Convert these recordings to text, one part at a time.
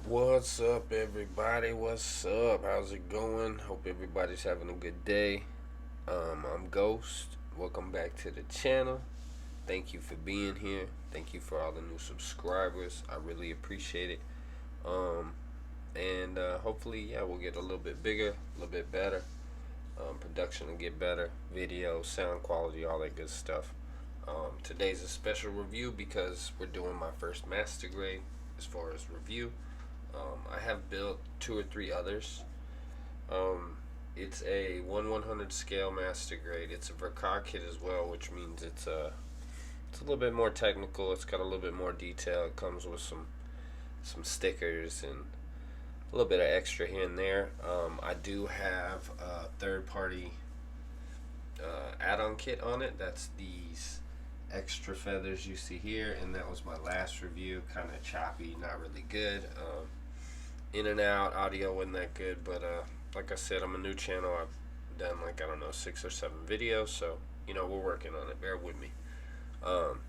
What's up, everybody? What's up? How's it going? Hope everybody's having a good day. I'm Ghost. Welcome back to the channel. Thank you for being here. Thank you for all the new subscribers. I really appreciate it. Um, and hopefully, yeah, we'll get a little bit bigger, a little bit better. Production will get better. Video, sound quality, all that good stuff. Today's a special review because we're doing my first master grade as far as review. I have built two or three others. Um, it's a 1/100 scale master grade. It's a Ver.ka kit as well, which means it's a little bit more technical. It's got a little bit more detail. It comes with some stickers and a little bit of extra here and there. I do have a third party add-on kit on it. That's these extra feathers you see here, and that was my last review. Kind of choppy, not really good. In and out, audio wasn't that good, but like I said, I'm a new channel. I've done like, I don't know, 6 or 7 videos, so we're working on it. Bear with me. Um,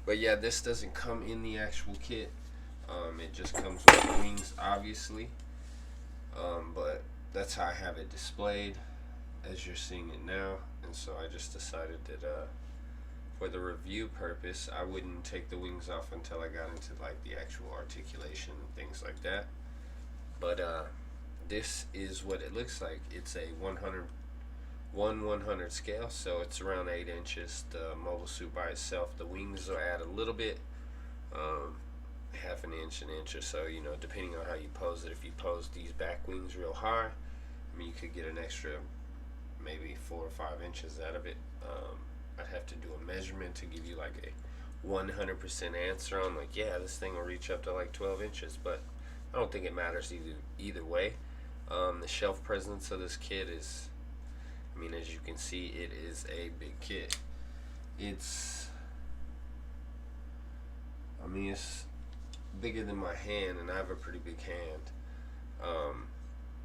but yeah, this doesn't come in the actual kit. It just comes with the wings, obviously. But that's how I have it displayed, as you're seeing it now. And so I just decided that for the review purpose, I wouldn't take the wings off until I got into like the actual articulation and things like that. But this is what it looks like. It's a 1/100 scale, so it's around 8 inches. The mobile suit by itself, the wings will add a little bit, half an inch or so, depending on how you pose it. If you pose these back wings real high, I mean, you could get an extra maybe 4 or 5 inches out of it. I'd have to do a measurement to give you like a 100% answer on like, yeah, this thing will reach up to like 12 inches, but I don't think it matters either way. The shelf presence of this kit is, I mean, as you can see, it is a big kit. It's bigger than my hand, and I have a pretty big hand.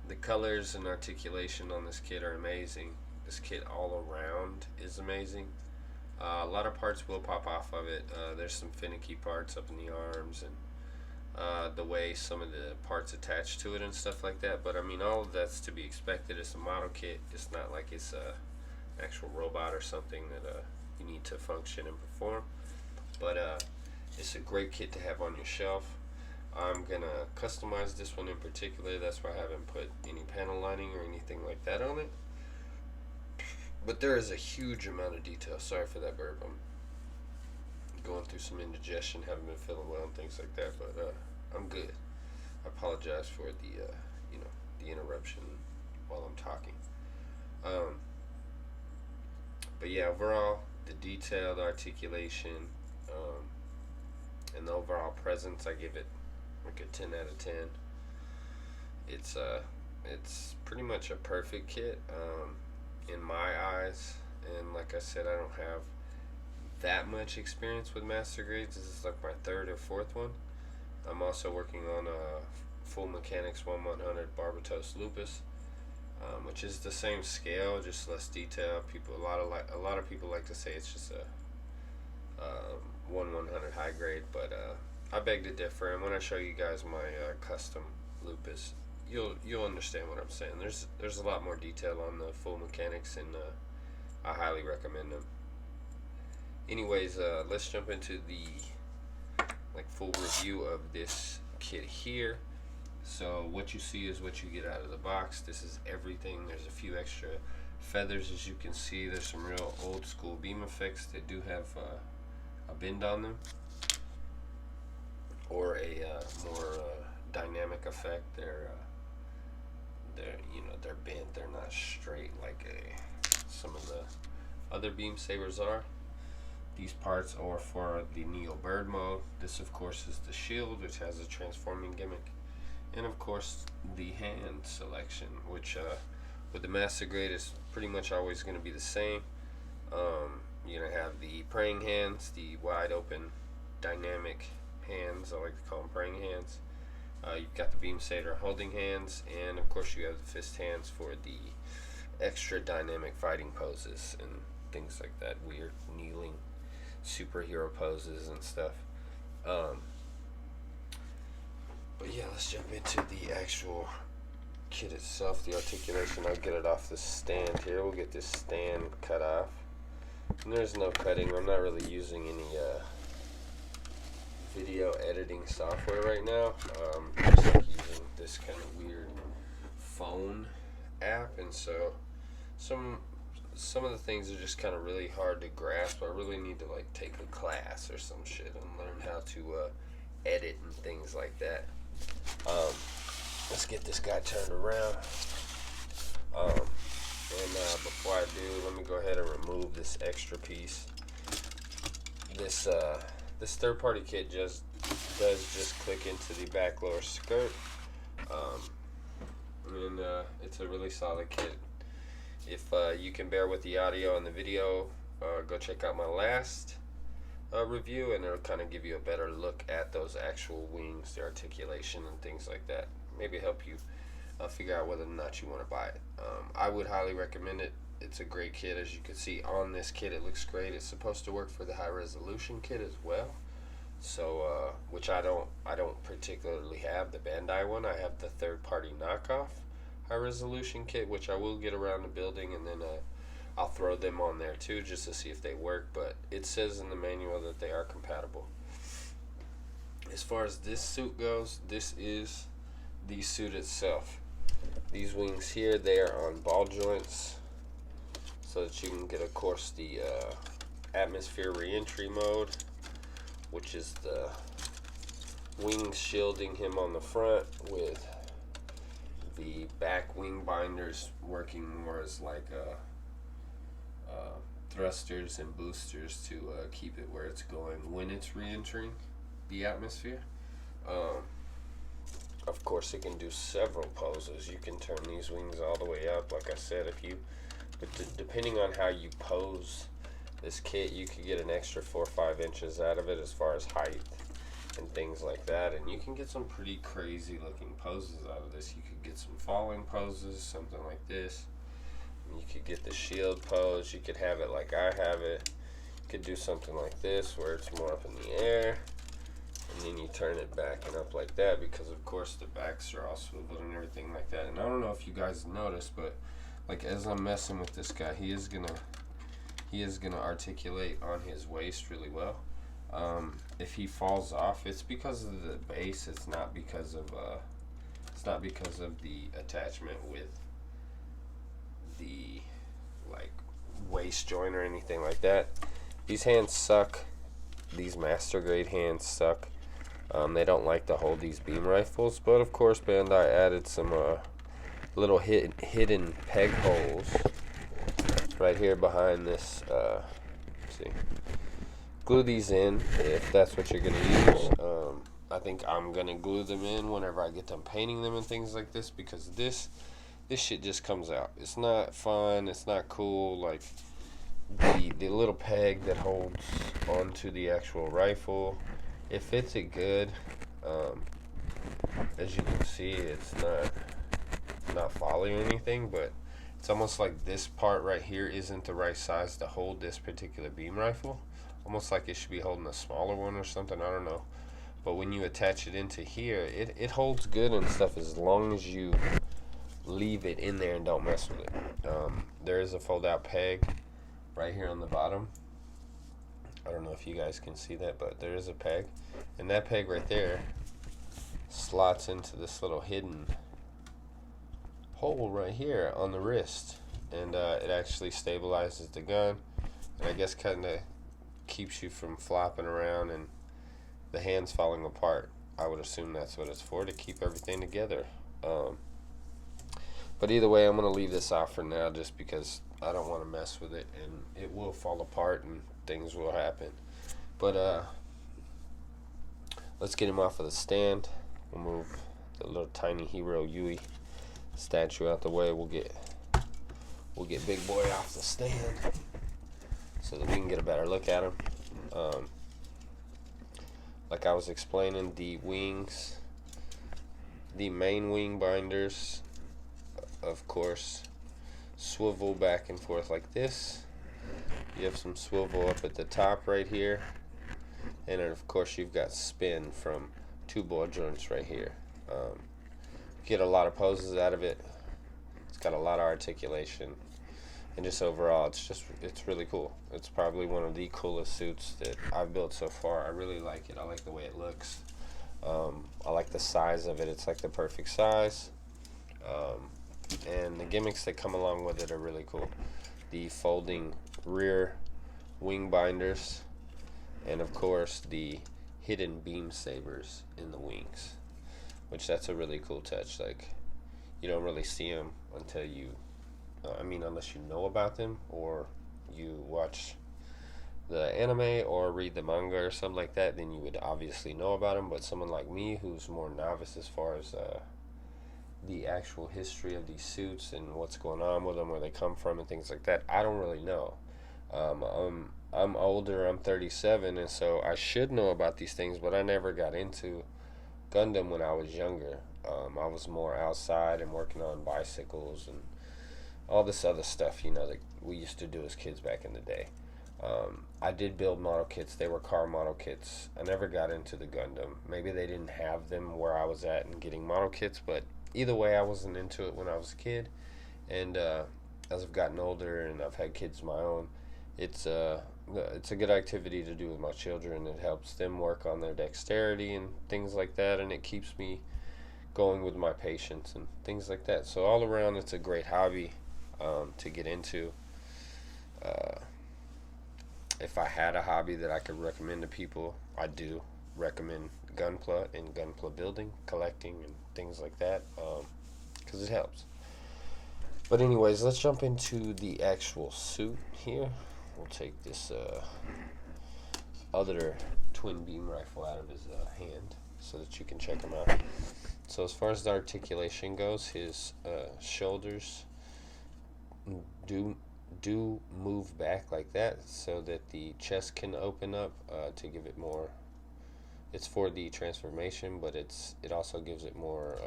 The colors and articulation on this kit are amazing. This kit all around is amazing. A lot of parts will pop off of it. There's some finicky parts up in the arms and the way some of the parts attach to it and stuff like that. But I mean, all of that's to be expected. It's a model kit. It's not like it's a actual robot or something that you need to function and perform. But it's a great kit to have on your shelf. I'm gonna customize this one in particular. That's why I haven't put any panel lining or anything like that on it. But there is a huge amount of detail. Sorry for that burp. I'm going through some indigestion, haven't been feeling well and things like that, but I'm good. I apologize for the interruption while I'm talking. But yeah, overall, the detail, the articulation, and the overall presence, I give it like a 10 out of 10. It's pretty much a perfect kit in my eyes, and like I said, I don't have that much experience with master grades. This is like my third or fourth one. I'm also working on a full mechanics 1/100 Barbatos Lupus, which is the same scale, just less detail. A lot of people like to say it's just a 1/100 high grade, but I beg to differ. And when I show you guys my custom Lupus, you'll understand what I'm saying. There's a lot more detail on the full mechanics, and I highly recommend them. Anyways, let's jump into the full review of this kit here. So what you see is what you get out of the box. This is everything. There's a few extra feathers, as you can see. There's some real old school beam effects that do have a bend on them, or a more dynamic effect. They're bent. They're not straight like some of the other beam sabers are. These parts are for the Neo Bird mode. This, of course, is the shield, which has a transforming gimmick, and of course the hand selection, which with the master grade is pretty much always going to be the same. You're going to have the praying hands, the wide open dynamic hands. I like to call them praying hands. You've got the beam saber holding hands, and of course you have the fist hands for the extra dynamic fighting poses and things like that, weird kneeling superhero poses and stuff. But yeah, let's let's jump into the actual kit itself, the articulation. I'll get it off the stand here. We'll get this stand cut off. And there's no cutting. I'm not really using any video editing software right now. Just like using this kind of weird phone app, and so some of the things are just kind of really hard to grasp. I really need to like take a class or some shit and learn how to edit and things like that. Let's get this guy turned around. And before I do, let me go ahead and remove this extra piece. This third-party kit does just click into the back lower skirt. And it's a really solid kit. If you can bear with the audio and the video, go check out my last review, and it'll kind of give you a better look at those actual wings, the articulation and things like that. Maybe help you figure out whether or not you want to buy it. I would highly recommend it. It's a great kit. As you can see on this kit, it looks great. It's supposed to work for the high resolution kit as well. So, which I don't particularly have the Bandai one. I have the third-party knockoff high resolution kit, which I will get around to building, and then I'll throw them on there too just to see if they work. But it says in the manual that they are compatible. As far as this suit goes, this is the suit itself. These wings here, they are on ball joints so that you can get, of course, the atmosphere re-entry mode, which is the wings shielding him on the front, with the back wing binders working more as like thrusters and boosters to keep it where it's going when it's re-entering the atmosphere. Of course, it can do several poses. You can turn these wings all the way up, like I said. But depending on how you pose this kit, you could get an extra 4 or 5 inches out of it as far as height and things like that. And you can get some pretty crazy looking poses out of this. You could get some falling poses, something like this. And you could get the shield pose. You could have it like I have it. You could do something like this where it's more up in the air. And then you turn it back and up like that, because of course the backs are all swiveled and everything like that. And I don't know if you guys noticed, but like as I'm messing with this guy, he is gonna articulate on his waist really well. If he falls off, it's because of the base. It's not because of the attachment with the like waist joint or anything like that. These hands suck. These master grade hands suck. They don't like to hold these beam rifles, but of course Bandai added some little hidden peg holes right here behind this. See, glue these in if that's what you're gonna use. I think I'm gonna glue them in whenever I get done painting them and things like this, because this shit just comes out. It's not fun. It's not cool. Like the little peg that holds onto the actual rifle, it fits it good. As you can see, it's not falling or anything, but it's almost like this part right here isn't the right size to hold this particular beam rifle. Almost like it should be holding a smaller one or something. I don't know. But when you attach it into here, it holds good and stuff as long as you leave it in there and don't mess with it. There is a fold out peg right here on the bottom. I don't know if you guys can see that, but there is a peg, and that peg right there slots into this little hidden hole right here on the wrist, and it actually stabilizes the gun, and I guess kind of keeps you from flopping around and the hands falling apart. I would assume that's what it's for, to keep everything together. But either way, I'm going to leave this off for now just because I don't want to mess with it, and it will fall apart and things will happen. But let's get him off of the stand. We'll move the little tiny hero Yui statue out the way. We'll get Big Boy off the stand so that we can get a better look at him. Like I was explaining, the wings, the main wing binders, of course, swivel back and forth like this. You have some swivel up at the top right here, and then of course you've got spin from 2 ball joints right here. Get a lot of poses out of it. It's got a lot of articulation, and just overall, it's really cool. It's probably one of the coolest suits that I've built so far. I really like it. I like the way it looks. I like the size of it. It's like the perfect size. And the gimmicks that come along with it are really cool. The folding rear wing binders, and of course the hidden beam sabers in the wings, which that's a really cool touch. Like, you don't really see them until you, unless you know about them or you watch the anime or read the manga or something like that, then you would obviously know about them. But someone like me who's more novice as far as the actual history of these suits and what's going on with them, where they come from, and things like that, I don't really know. I'm older. I'm 37, and so I should know about these things, but I never got into Gundam when I was younger. I was more outside and working on bicycles and all this other stuff, that we used to do as kids back in the day. I did build model kits. They were car model kits. I never got into the Gundam. Maybe they didn't have them where I was at and getting model kits, but either way, I wasn't into it when I was a kid. And as I've gotten older and I've had kids of my own, it's a good activity to do with my children. It helps them work on their dexterity and things like that, and it keeps me going with my patience and things like that. So all around, it's a great hobby to get into. If I had a hobby that I could recommend to people, I do recommend Gunpla and Gunpla building, collecting, and things like that, because it helps. But anyways, let's jump into the actual suit here. We'll take this other twin beam rifle out of his hand so that you can check him out. So as far as the articulation goes, his shoulders do move back like that so that the chest can open up to give it more. It's for the transformation, but it also gives it more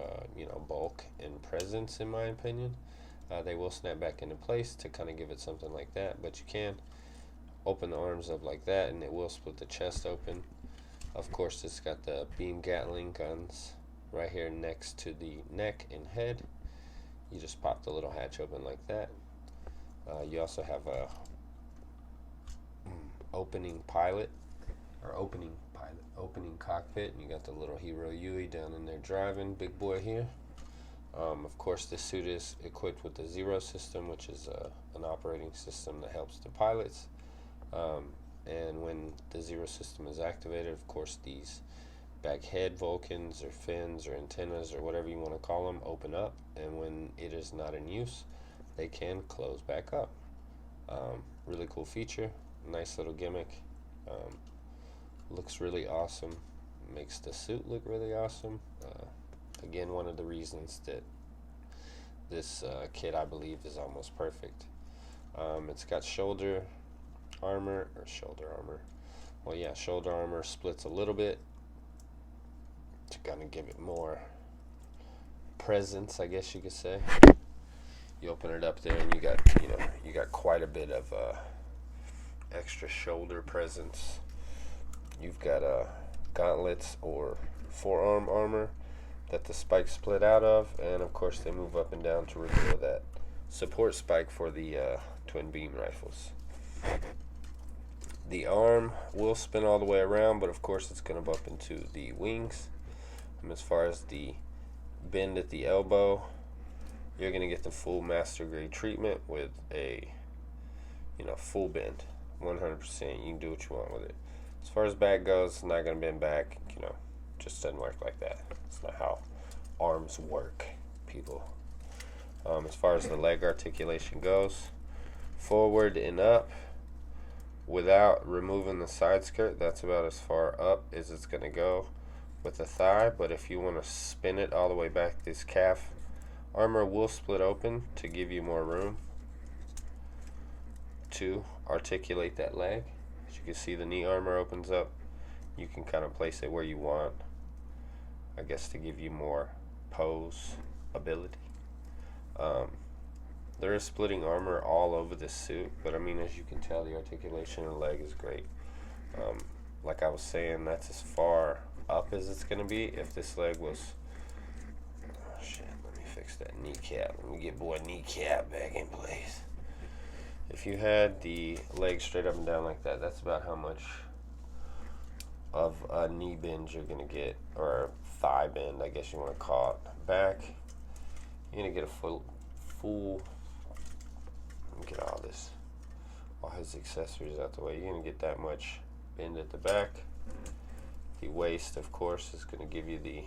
bulk and presence, in my opinion. They will snap back into place to kind of give it something like that, but you can open the arms up like that and it will split the chest open. Of course, it's got the beam Gatling guns right here next to the neck and head. You just pop the little hatch open like that. You also have a opening cockpit, and you got the little Hero Yui down in there driving, big boy here. Of course, this suit is equipped with the Zero system, which is an operating system that helps the pilots. And when the Zero system is activated, of course, these back head Vulcans or fins or antennas or whatever you want to call them open up, and when it is not in use, they can close back up. Really cool feature, nice little gimmick. Looks really awesome, makes the suit look really awesome. Again, one of the reasons that this kit, I believe, is almost perfect. It's got shoulder armor. Well, yeah, shoulder armor splits a little bit to kind of give it more presence, I guess you could say. You open it up there, and you got quite a bit of extra shoulder presence. You've got gauntlets or forearm armor that the spikes split out of, and of course they move up and down to reveal that support spike for the twin beam rifles. The arm will spin all the way around, but of course it's going to bump into the wings. And as far as the bend at the elbow, you're going to get the full master grade treatment with a full bend, 100%. You can do what you want with it. As far as back goes, it's not going to bend back. Just doesn't work like that. It's not how arms work, people. As far as the leg articulation goes, forward and up without removing the side skirt, that's about as far up as it's going to go with the thigh. But if you want to spin it all the way back, this calf armor will split open to give you more room to articulate that leg. As you can see, the knee armor opens up. You can kind of place it where you want, I guess, to give you more pose ability. There is splitting armor all over this suit, but as you can tell, the articulation of the leg is great. Like I was saying, that's as far up as it's going to be. If this leg was fix that kneecap. Let me get boy kneecap back in place. If you had the leg straight up and down like that, that's about how much of a knee bend you're gonna get, or thigh bend, I guess you want to call it. Back, you're gonna get a full. Get all his accessories out the way. You're gonna get that much bend at the back. The waist, of course, is gonna give you the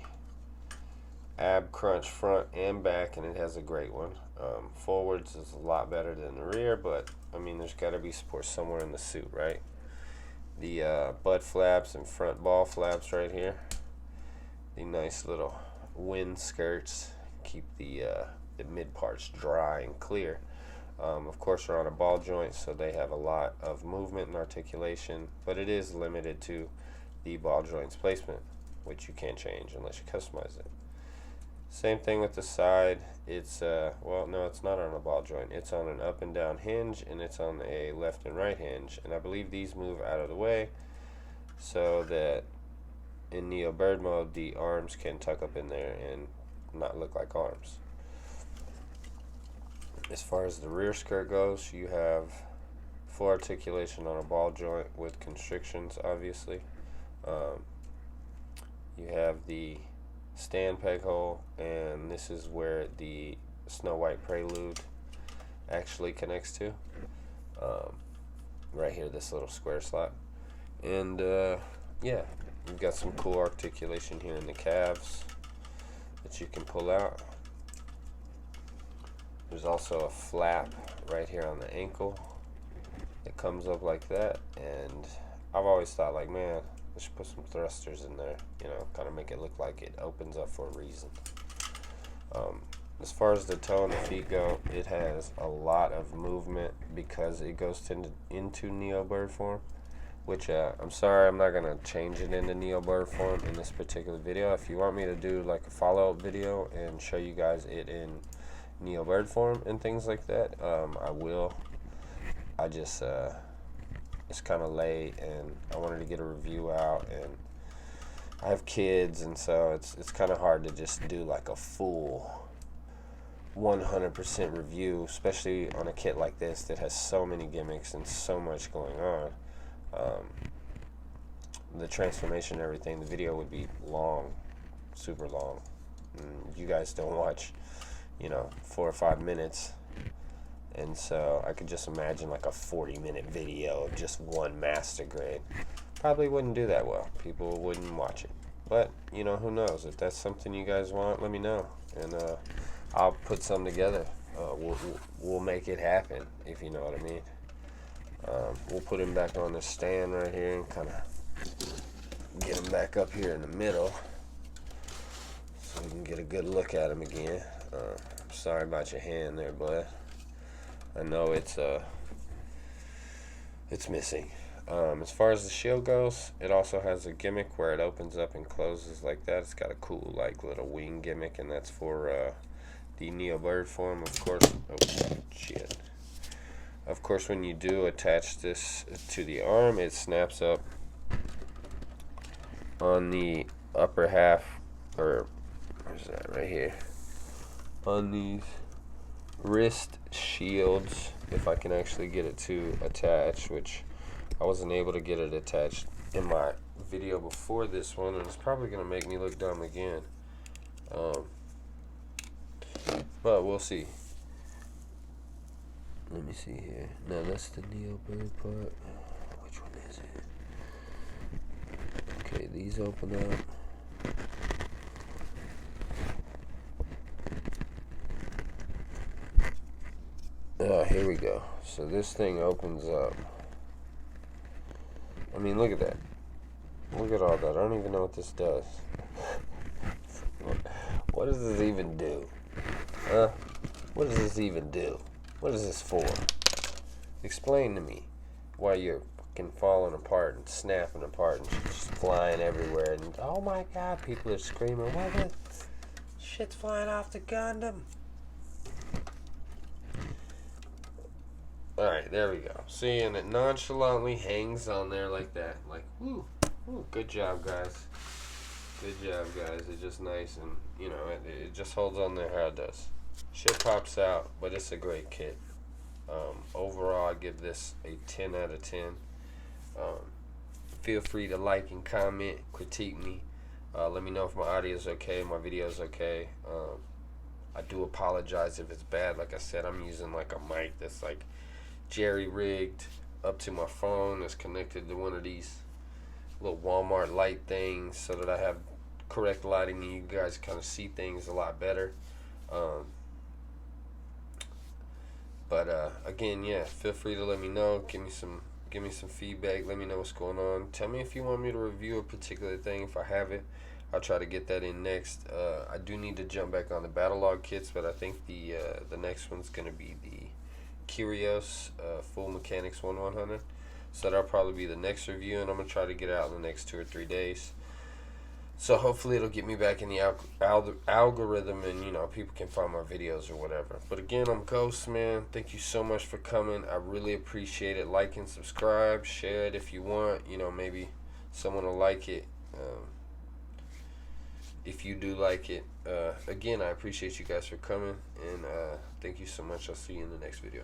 ab crunch front and back, and it has a great one. Forwards is a lot better than the rear, but I mean, there's got to be support somewhere in the suit, right? The butt flaps and front ball flaps right here. The nice little wind skirts keep the mid parts dry and clear. Of course, they're on a ball joint, so they have a lot of movement and articulation, but it is limited to the ball joint's placement, which you can't change unless you customize it. Same thing with the side. It's well, no, it's not on a ball joint. It's on an up and down hinge, and it's on a left and right hinge, and I believe these move out of the way so that in Neo Bird mode the arms can tuck up in there and not look like arms. As far as the rear skirt goes, you have full articulation on a ball joint with constrictions, obviously. You have the stand peg hole, and this is where the Snow White Prelude actually connects to. Right here, this little square slot. And yeah, you've got some cool articulation here in the calves that you can pull out. There's also a flap right here on the ankle that comes up like that, and I've always thought, like, man, I should put some thrusters in there, you know, kind of make it look like it opens up for a reason. As far as the toe and the feet go, it has a lot of movement because it goes into Neo Bird form, which I'm sorry, I'm not going to change it into Neo Bird form in this particular video. If you want me to do like a follow-up video and show you guys it in Neo Bird form and things like that, I will. I just it's kind of late, and I wanted to get a review out, and I have kids, and so it's kind of hard to just do like a full 100% review, especially on a kit like this that has so many gimmicks and so much going on. The transformation and everything, the video would be long, super long, and you guys don't watch, you know, 4 or 5 minutes. And so I could just imagine like a 40-minute video of just one master grade. Probably wouldn't do that well. People wouldn't watch it. But, you know, who knows? If that's something you guys want, let me know. And I'll put some together. We'll make it happen, if you know what I mean. We'll put him back on the stand right here and kind of get him back up here in the middle so we can get a good look at him again. I'm sorry about your hand there, bud. I know it's missing. As far as the shield goes, it also has a gimmick where it opens up and closes like that. It's got a cool like little wing gimmick, and that's for the Neo Bird form, of course. Oh shit! Of course, when you do attach this to the arm, it snaps up on the upper half, or where's that? Right here. On these wrist shields, if I can actually get it to attach, which I wasn't able to get it attached in my video before this one, and it's probably going to make me look dumb again. But we'll see. Let me see here. No, that's the Neo Bird part. Which one is it? Okay, these open up. Here we go. So this thing opens up. I mean, look at that. Look at all that. I don't even know what this does. What does this even do? What does this even do? What is this for? Explain to me why you're fucking falling apart and snapping apart and just flying everywhere. And oh my god, people are screaming, what the shit's flying off the Gundam? Alright, there we go. See, and it nonchalantly hangs on there like that. Like, woo, good job, guys. Good job, guys. It's just nice, and you know, it just holds on there how it does. Shit pops out, but it's a great kit. Overall, I give this a 10 out of 10. Um, Feel free to like and comment, critique me. Let me know if my audio is okay, my video is okay. I do apologize if it's bad. Like I said, I'm using like a mic that's like jerry rigged up to my phone. That's connected to one of these little Walmart light things so that I have correct lighting and you guys kind of see things a lot better. Um, but again, yeah, feel free to let me know. Give me some feedback. Let me know what's going on. Tell me if you want me to review a particular thing. If I have it, I'll try to get that in next. I do need to jump back on the battle log kits, but I think the next one's gonna be the Curios Full Mechanics 1/100. So that'll probably be the next review, and I'm gonna try to get it out in the next 2 or 3 days. So hopefully it'll get me back in the algorithm, and you know, people can find my videos or whatever. But again, I'm Ghost, man. Thank you so much for coming. I really appreciate it. Like and subscribe, share it if you want. You know, maybe someone will like it. If you do like it, again, I appreciate you guys for coming, and thank you so much. I'll see you in the next video.